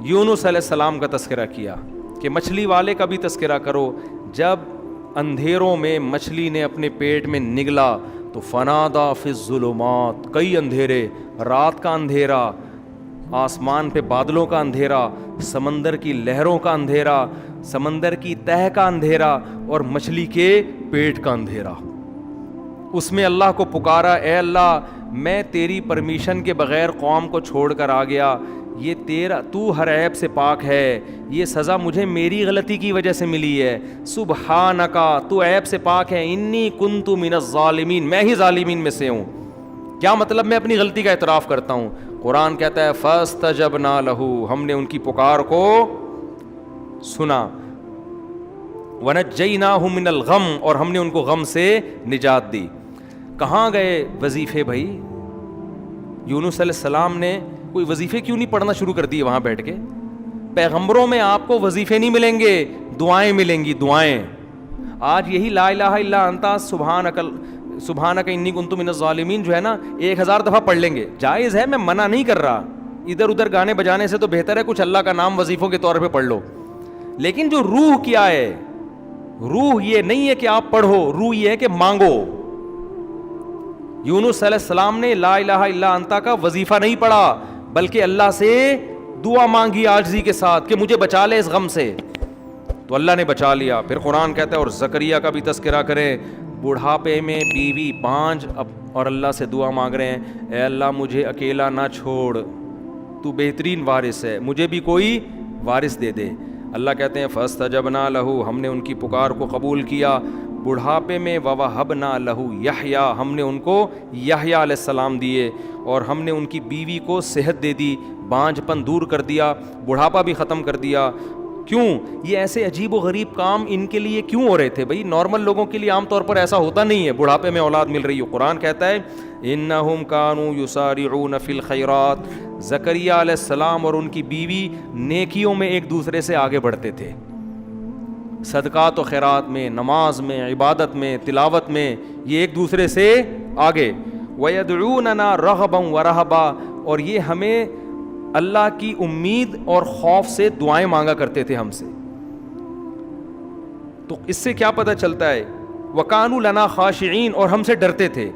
یونس علیہ السلام کا تذکرہ کیا کہ مچھلی والے کا بھی تذکرہ کرو. جب اندھیروں میں مچھلی نے اپنے پیٹ میں نگلا تو فنادا فی الظلمات, کئی اندھیرے, رات کا اندھیرا, آسمان پہ بادلوں کا اندھیرا, سمندر کی لہروں کا اندھیرا, سمندر کی تہہ کا اندھیرا اور مچھلی کے پیٹ کا اندھیرا. اس میں اللہ کو پکارا, اے اللہ میں تیری پرمیشن کے بغیر قوم کو چھوڑ کر آ گیا, یہ تیرا، تو ہر عیب سے پاک ہے، یہ سزا مجھے میری غلطی کی وجہ سے ملی ہے، سبحانکا تو عیب سے پاک ہے، انی کنت من الظالمین میں ہی ظالمین میں سے ہوں. کیا مطلب؟ میں اپنی غلطی کا اعتراف کرتا ہوں. قرآن کہتا ہے فاستجبنا لہ، ہم نے ان کی پکار کو سنا، وَنَجَّيْنَاهُ مِنَ الْغَمِّ اور ہم نے ان کو غم سے نجات دی. کہاں گئے وظیفے بھائی؟ یونس علیہ السلام نے کوئی وظیفے کیوں نہیں پڑھنا شروع کر دیے وہاں بیٹھ کے؟ پیغمبروں میں آپ کو وظیفے نہیں ملیں گے، دعائیں ملیں گی، دعائیں. آج یہی لا الہ الا انت سبحانک انی کنت من الظالمین جو ہے نا 1000 دفعہ پڑھ لیں گے، جائز ہے، میں منع نہیں کر رہا. ادھر ادھر گانے بجانے سے تو بہتر ہے کچھ اللہ کا نام وظیفوں کے طور پہ پڑھ لو. لیکن جو روح کیا ہے، روح یہ نہیں ہے کہ آپ پڑھو، روح یہ ہے کہ مانگو. یونس علیہ السلام نے لا الہ الا انت کا وظیفہ نہیں پڑھا، بلکہ اللہ سے دعا مانگی عاجزی کے ساتھ کہ مجھے بچا لے اس غم سے، تو اللہ نے بچا لیا. پھر قرآن کہتا ہے اور زکریہ کا بھی تذکرہ کریں، بڑھاپے میں بیوی بانجھ اور اللہ سے دعا مانگ رہے ہیں، اے اللہ مجھے اکیلا نہ چھوڑ، تو بہترین وارث ہے، مجھے بھی کوئی وارث دے دے. اللہ کہتے ہیں فاستجبنا لہ، ہم نے ان کی پکار کو قبول کیا. بڑھاپے میں ووہبنا لہ یحییٰ، ہم نے ان کو یحییٰ علیہ السلام دیے، اور ہم نے ان کی بیوی کو صحت دے دی، بانجھ پن دور کر دیا، بڑھاپا بھی ختم کر دیا. کیوں؟ یہ ایسے عجیب و غریب کام ان کے لیے کیوں ہو رہے تھے بھائی؟ نارمل لوگوں کے لیے عام طور پر ایسا ہوتا نہیں ہے بڑھاپے میں اولاد مل رہی ہو. قرآن کہتا ہے انہم کانوا یسارعون فی الخیرات، زکریہ علیہ السلام اور ان کی بیوی نیکیوں میں ایک دوسرے سے آگے بڑھتے تھے، صدقات و خیرات میں، نماز میں، عبادت میں، تلاوت میں، یہ ایک دوسرے سے آگے. وَيَدْعُونَنَا رَغَبًا وَرَهَبًا، اور یہ ہمیں اللہ کی امید اور خوف سے دعائیں مانگا کرتے تھے ہم سے. تو اس سے کیا پتہ چلتا ہے؟ وَكَانُوا لَنَا خَاشِعِينَ، اور ہم سے ڈرتے تھے.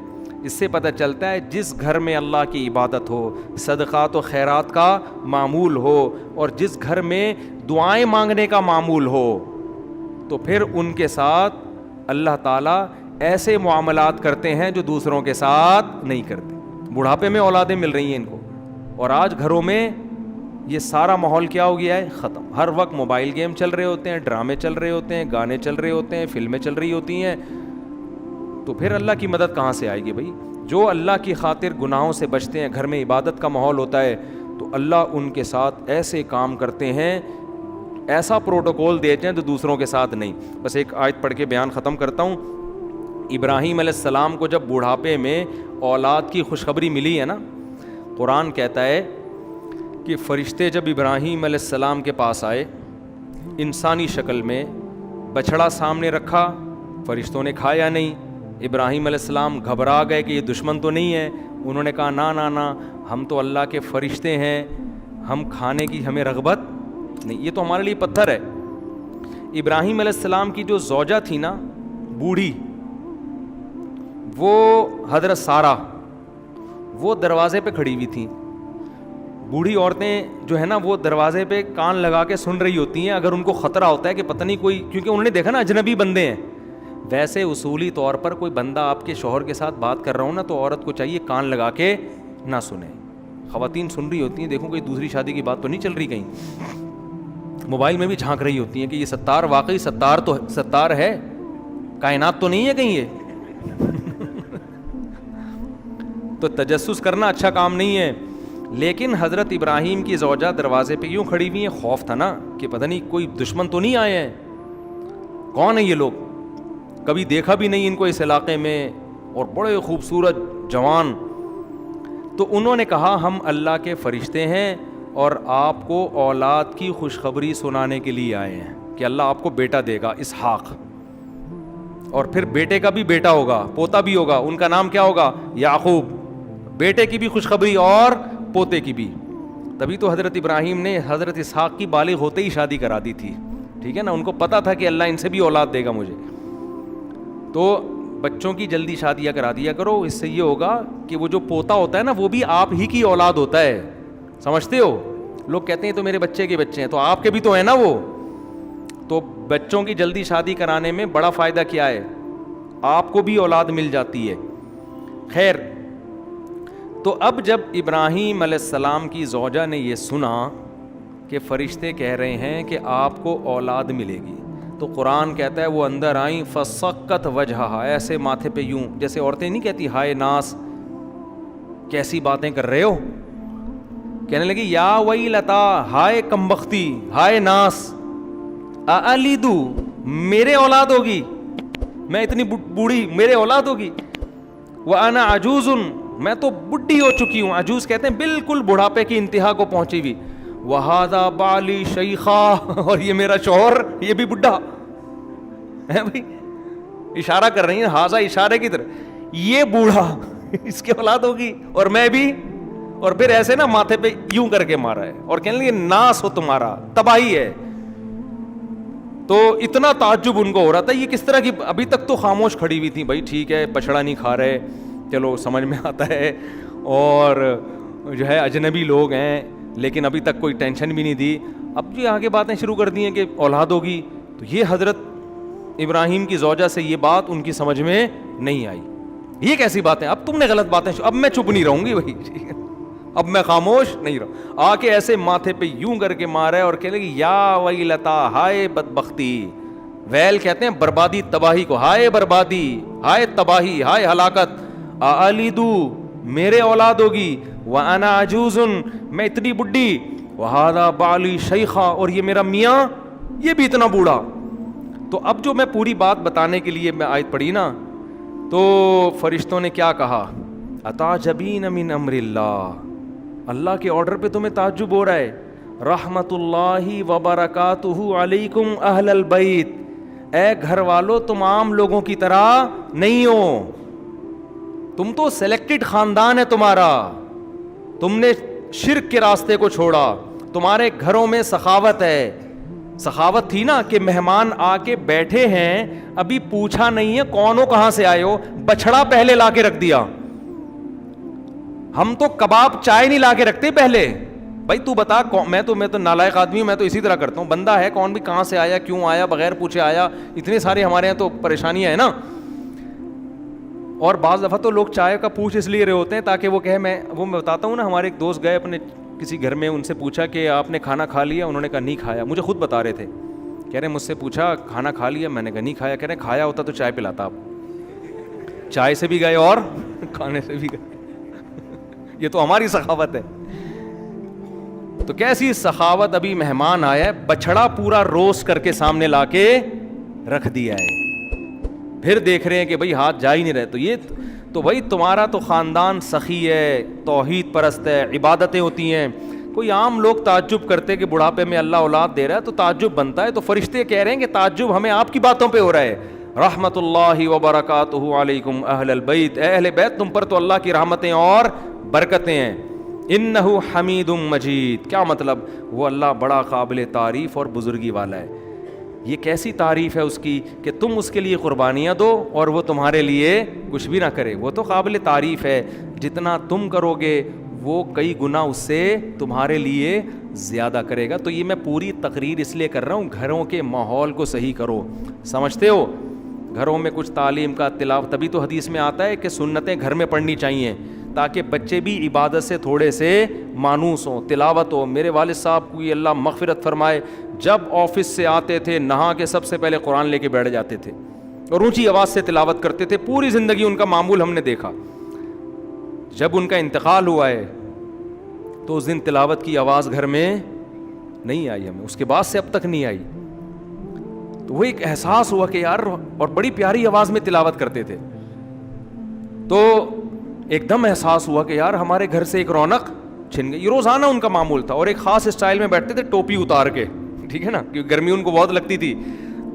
اس سے پتہ چلتا ہے جس گھر میں اللہ کی عبادت ہو، صدقات و خیرات کا معمول ہو، اور جس گھر میں دعائیں مانگنے کا معمول ہو، تو پھر ان کے ساتھ اللہ تعالیٰ ایسے معاملات کرتے ہیں جو دوسروں کے ساتھ نہیں کرتے. بڑھاپے میں اولادیں مل رہی ہیں ان کو، اور آج گھروں میں یہ سارا ماحول کیا ہو گیا ہے؟ ختم. ہر وقت موبائل گیم چل رہے ہوتے ہیں، ڈرامے چل رہے ہوتے ہیں، گانے چل رہے ہوتے ہیں، فلمیں چل رہی ہوتی ہیں. تو پھر اللہ کی مدد کہاں سے آئے گی بھائی؟ جو اللہ کی خاطر گناہوں سے بچتے ہیں، گھر میں عبادت کا ماحول ہوتا ہے، تو اللہ ان کے ساتھ ایسے کام کرتے ہیں، ایسا پروٹوکول دیتے ہیں تو دوسروں کے ساتھ نہیں. بس ایک آیت پڑھ کے بیان ختم کرتا ہوں. ابراہیم علیہ السلام کو جب بڑھاپے میں اولاد کی خوشخبری ملی ہے نا، قرآن کہتا ہے کہ فرشتے جب ابراہیم علیہ السلام کے پاس آئے انسانی شکل میں، بچڑا سامنے رکھا، فرشتوں نے کھایا نہیں. ابراہیم علیہ السلام گھبرا گئے کہ یہ دشمن تو نہیں ہے. انہوں نے کہا نا ہم تو اللہ کے فرشتے ہیں، ہم کھانے کی ہمیں رغبت نہیں، یہ تو ہمارے لیے پتھر ہے. ابراہیم علیہ السلام کی جو زوجہ تھی نا، بوڑھی، وہ حضرت سارہ، وہ دروازے پہ کھڑی ہوئی تھیں. بوڑھی عورتیں جو ہے نا وہ دروازے پہ کان لگا کے سن رہی ہوتی ہیں، اگر ان کو خطرہ ہوتا ہے کہ پتہ نہیں کوئی، کیونکہ انہوں نے دیکھا نا اجنبی بندے ہیں. ویسے اصولی طور پر کوئی بندہ آپ کے شوہر کے ساتھ بات کر رہا ہوں نا، تو عورت کو چاہیے کان لگا کے نہ سنے. خواتین سن رہی ہوتی ہیں، دیکھو کوئی دوسری شادی کی بات تو نہیں چل رہی کہیں. موبائل میں بھی جھانک رہی ہوتی ہیں کہ یہ ستار واقعی ستار ہے، کائنات تو نہیں ہے کہیں یہ. تو تجسس کرنا اچھا کام نہیں ہے. لیکن حضرت ابراہیم کی زوجہ دروازے پہ کیوں کھڑی ہوئی ہیں؟ خوف تھا نا کہ پتہ نہیں کوئی دشمن تو نہیں آئے ہیں، کون ہیں یہ لوگ، کبھی دیکھا بھی نہیں ان کو اس علاقے میں، اور بڑے خوبصورت جوان. تو انہوں نے کہا ہم اللہ کے فرشتے ہیں اور آپ کو اولاد کی خوشخبری سنانے کے لیے آئے ہیں کہ اللہ آپ کو بیٹا دے گا، اسحاق، اور پھر بیٹے کا بھی بیٹا ہوگا، پوتا بھی ہوگا. ان کا نام کیا ہوگا؟ یعقوب. بیٹے کی بھی خوشخبری اور پوتے کی بھی. تبھی تو حضرت ابراہیم نے حضرت اسحاق کی بالغ ہوتے ہی شادی کرا دی تھی. ٹھیک ہے نا، ان کو پتا تھا کہ اللہ ان سے بھی اولاد دے گا مجھے. تو بچوں کی جلدی شادیاں کرا دیا کرو، اس سے یہ ہوگا کہ وہ جو پوتا ہوتا ہے نا وہ بھی آپ ہی کی اولاد ہوتا ہے. سمجھتے ہو؟ لوگ کہتے ہیں تو میرے بچے کے بچے ہیں، تو آپ کے بھی تو ہیں نا وہ. تو بچوں کی جلدی شادی کرانے میں بڑا فائدہ کیا ہے؟ آپ کو بھی اولاد مل جاتی ہے. خیر، تو اب جب ابراہیم علیہ السلام کی زوجہ نے یہ سنا کہ فرشتے کہہ رہے ہیں کہ آپ کو اولاد ملے گی, تو قرآن کہتا ہے وہ اندر آئیں فسقت وجہہا, ایسے ماتھے پہ یوں, جیسے عورتیں نہیں کہتی ہائے ناس کیسی باتیں کر رہے ہو, کہنے لگی یا ویلتا, ہائے کمبختی, ہائے ناس, الیدو, میرے اولاد ہوگی, میں اتنی بوڑھی, میرے اولاد ہوگی, وانا عجوز, میں تو بڈھی ہو چکی ہوں. عجوز کہتے ہیں بالکل بڑھاپے کی انتہا کو پہنچی ہوئی. وہذا بالی شیخا, اور یہ میرا شوہر یہ بھی بڈھا ہے بھائی, اشارہ کر رہی ہیں ہاذا اشارے کی طرف, یہ بوڑھا اس کی اولاد ہوگی اور میں بھی, اور پھر ایسے نا ماتھے پہ یوں کر کے مارا ہے اور کہنے لگے ناس ہو تمہارا, تباہی ہے. تو اتنا تعجب ان کو ہو رہا تھا یہ کس طرح کی, ابھی تک تو خاموش کھڑی ہوئی تھی, بھائی ٹھیک ہے بچڑا نہیں کھا رہے, چلو سمجھ میں آتا ہے, اور جو ہے اجنبی لوگ ہیں, لیکن ابھی تک کوئی ٹینشن بھی نہیں دی. اب جو آگے باتیں شروع کر دی ہیں کہ اولاد ہوگی, تو یہ حضرت ابراہیم کی زوجہ سے یہ بات ان کی سمجھ میں نہیں آئی. یہ کیسی باتیں, اب تم نے غلط باتیں, اب میں چپ نہیں رہوں گی بھائی, اب میں خاموش نہیں رہوں. آ کے ایسے ماتھے پہ یوں کر کے مارا ہے اور کہنے لگی یا ویلتا, ہائے بدبختی, ویل کہتے ہیں بربادی تباہی کو, ہائے بربادی, ہائے تباہی, ہائے ہلاکت, الیدو, میرے اولاد ہوگی, وانا عجوز, میں اتنی بڈھی, وہذا بالی شیخا, اور یہ میرا میاں یہ بھی اتنا بوڑھا. تو اب جو میں پوری بات بتانے کے لیے میں آیت پڑھی نا, تو فرشتوں نے کیا کہا, اتعجبین من امر اللہ, اللہ کے آرڈر پہ تمہیں تعجب ہو رہا ہے, رحمت اللہ وبرکاتہ علیکم اہل البیت, اے گھر والو تم عام لوگوں کی طرح نہیں ہو, تم تو سلیکٹڈ خاندان ہے تمہارا, تم نے شرک کے راستے کو چھوڑا, تمہارے گھروں میں سخاوت ہے. سخاوت تھی نا کہ مہمان آ کے بیٹھے ہیں, ابھی پوچھا نہیں ہے کون ہو کہاں سے آئے ہو, بچڑا پہلے لا کے رکھ دیا. ہم تو کباب چائے نہیں لا کے رکھتے پہلے, بھائی تو بتا, میں تو نالائق آدمی ہوں, میں تو اسی طرح کرتا ہوں, بندہ ہے کون بھی کہاں سے آیا کیوں آیا بغیر پوچھے آیا, اتنے سارے ہمارے یہاں تو پریشانیاں ہیں نا. اور بعض دفعہ تو لوگ چائے کا پوچھ اس لیے رہے ہوتے ہیں تاکہ وہ کہے, میں بتاتا ہوں نا, ہمارے ایک دوست گئے اپنے کسی گھر میں, ان سے پوچھا کہ آپ نے کھانا کھا لیا, انہوں نے کہا نہیں کھایا. مجھے خود بتا رہے تھے, کہہ رہے مجھ سے پوچھا کھانا کھا لیا, میں نے کہا نہیں کھایا. کہہ رہے کھایا ہوتا تو چائے پلاتا, آپ چائے سے بھی گئے اور کھانے سے بھی گئے. یہ تو ہماری سخاوت ہے. تو کیسی سخاوت, ابھی مہمان آیا ہے, بچڑا پورا روسٹ کر کے سامنے لا کے رکھ دیا ہے, پھر دیکھ رہے ہیں کہ بھئی ہاتھ جا ہی نہیں رہے. تو یہ تو بھائی تمہارا تو خاندان سخی ہے, توحید پرست ہے, عبادتیں ہوتی ہیں. کوئی عام لوگ تعجب کرتے کہ بڑھاپے میں اللہ اولاد دے رہا ہے تو تعجب بنتا ہے. تو فرشتے کہہ رہے ہیں کہ تعجب ہمیں آپ کی باتوں پہ ہو رہا ہے, رحمت اللہ وبرکاتہ علیکم اہل البیت, اے اہل بیت تم پر تو اللہ کی رحمتیں اور برکتیں ہیں. انہ حمید مجید, کیا مطلب, وہ اللہ بڑا قابل تعریف اور بزرگی والا ہے. یہ کیسی تعریف ہے اس کی کہ تم اس کے لیے قربانیاں دو اور وہ تمہارے لیے کچھ بھی نہ کرے. وہ تو قابل تعریف ہے, جتنا تم کرو گے وہ کئی گنا اس سے تمہارے لیے زیادہ کرے گا. تو یہ میں پوری تقریر اس لیے کر رہا ہوں, گھروں کے ماحول کو صحیح کرو. سمجھتے ہو, گھروں میں کچھ تعلیم کا تلاوت, تبھی تو حدیث میں آتا ہے کہ سنتیں گھر میں پڑھنی چاہیے تاکہ بچے بھی عبادت سے تھوڑے سے مانوس ہوں, تلاوت ہو. میرے والد صاحب کو یہ اللہ مغفرت فرمائے, جب آفس سے آتے تھے نہا کے سب سے پہلے قرآن لے کے بیٹھ جاتے تھے اور اونچی آواز سے تلاوت کرتے تھے. پوری زندگی ان کا معمول ہم نے دیکھا. جب ان کا انتقال ہوا ہے تو اس دن تلاوت کی آواز گھر میں نہیں آئی ہمیں, اس کے بعد سے اب تک نہیں آئی. تو وہ ایک احساس ہوا کہ یار, اور بڑی پیاری آواز میں تلاوت کرتے تھے. تو ایک دم احساس ہوا کہ یار ہمارے گھر سے ایک رونق چھن گئی. یہ روزانہ ان کا معمول تھا, اور ایک خاص اسٹائل میں بیٹھتے تھے, ٹوپی اتار کے, ٹھیک ہے نا, کیونکہ گرمی ان کو بہت لگتی تھی.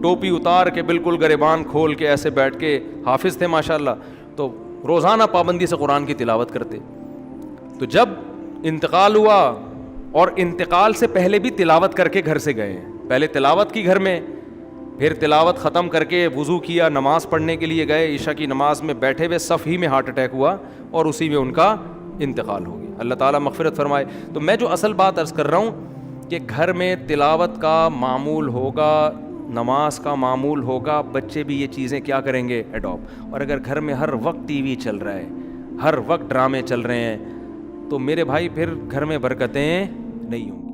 ٹوپی اتار کے بالکل گریبان کھول کے ایسے بیٹھ کے, حافظ تھے ماشاءاللہ, تو روزانہ پابندی سے قرآن کی تلاوت کرتے. تو جب انتقال ہوا, اور انتقال سے پہلے بھی تلاوت کر کے گھر سے گئے ہیں, پہلے تلاوت کی گھر میں, پھر تلاوت ختم کر کے وضو کیا, نماز پڑھنے کے لیے گئے, عشاء کی نماز میں بیٹھے ہوئے صف ہی میں ہارٹ اٹیک ہوا اور اسی میں ان کا انتقال ہو گیا. اللہ تعالیٰ مغفرت فرمائے. تو میں جو اصل بات عرض کر رہا ہوں کہ گھر میں تلاوت کا معمول ہوگا, نماز کا معمول ہوگا, بچے بھی یہ چیزیں کیا کریں گے, اڈاپٹ. اور اگر گھر میں ہر وقت ٹی وی چل رہا ہے, ہر وقت ڈرامے چل رہے ہیں, تو میرے بھائی پھر گھر میں برکتیں نہیں ہوں گی.